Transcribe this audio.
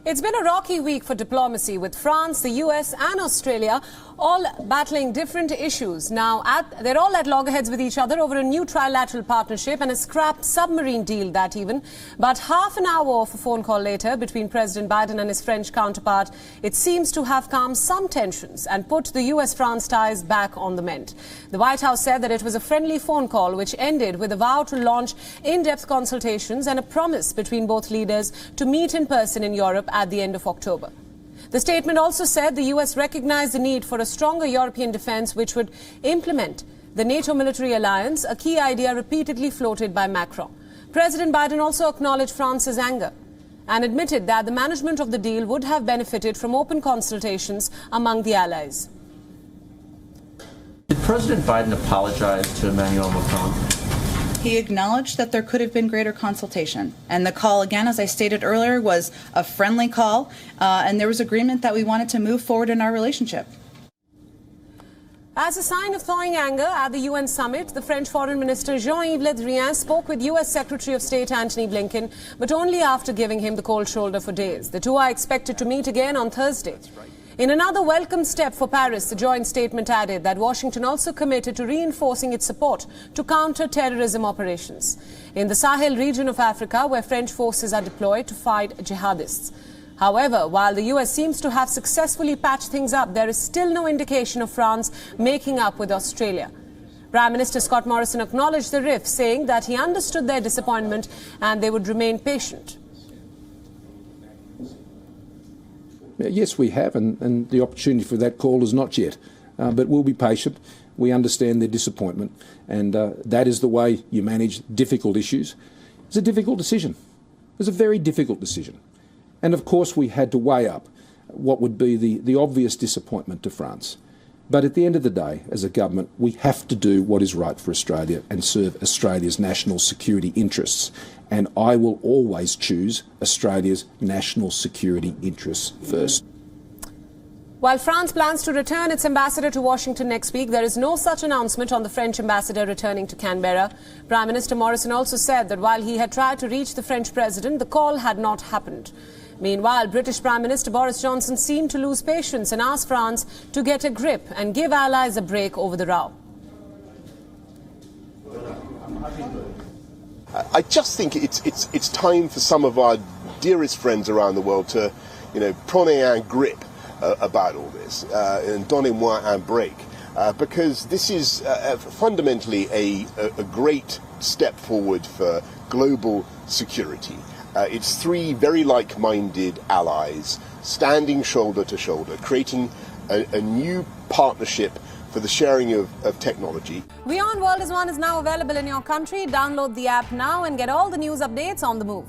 It's been a rocky week for diplomacy, with France, the US and Australia all battling different issues. Now, they're all at loggerheads with each other over a new trilateral partnership and a scrapped submarine deal, that even. But half an hour of a phone call later between President Biden and his French counterpart, it seems to have calmed some tensions and put the US-France ties back on the mend. The White House said that it was a friendly phone call which ended with a vow to launch in-depth consultations and a promise between both leaders to meet in person in Europe at the end of October. The statement also said the US recognized the need for a stronger European defense which would implement the NATO military alliance, a key idea repeatedly floated by Macron. President Biden also acknowledged France's anger and admitted that the management of the deal would have benefited from open consultations among the allies. Did President Biden apologize to Emmanuel Macron? He acknowledged that there could have been greater consultation. And the call, again, as I stated earlier, was a friendly call, and there was agreement that we wanted to move forward in our relationship. As a sign of thawing anger at the UN summit, the French Foreign Minister Jean-Yves Le Drian spoke with US Secretary of State Antony Blinken, but only after giving him the cold shoulder for days. The two are expected to meet again on Thursday. In another welcome step for Paris, the joint statement added that Washington also committed to reinforcing its support to counter terrorism operations in the Sahel region of Africa, where French forces are deployed to fight jihadists. However, while the US seems to have successfully patched things up, there is still no indication of France making up with Australia. Prime Minister Scott Morrison acknowledged the rift, saying that he understood their disappointment and they would remain patient. Yes, we have, and the opportunity for that call is not yet. But we'll be patient. We understand their disappointment, and that is the way you manage difficult issues. It's a difficult decision. It's a very difficult decision. And of course we had to weigh up what would be the obvious disappointment to France. But at the end of the day, as a government, we have to do what is right for Australia and serve Australia's national security interests. And I will always choose Australia's national security interests first. While France plans to return its ambassador to Washington next week, there is no such announcement on the French ambassador returning to Canberra. Prime Minister Morrison also said that while he had tried to reach the French president, the call had not happened. Meanwhile, British Prime Minister Boris Johnson seemed to lose patience and asked France to get a grip and give allies a break over the row. I just think it's time for some of our dearest friends around the world to, prenez un grip about all this, and donnez-moi un break, because this is fundamentally a great step forward for global security. It's three very like-minded allies standing shoulder to shoulder, creating a new partnership for the sharing of technology. WION World is now available in your country. Download the app now and get all the news updates on the move.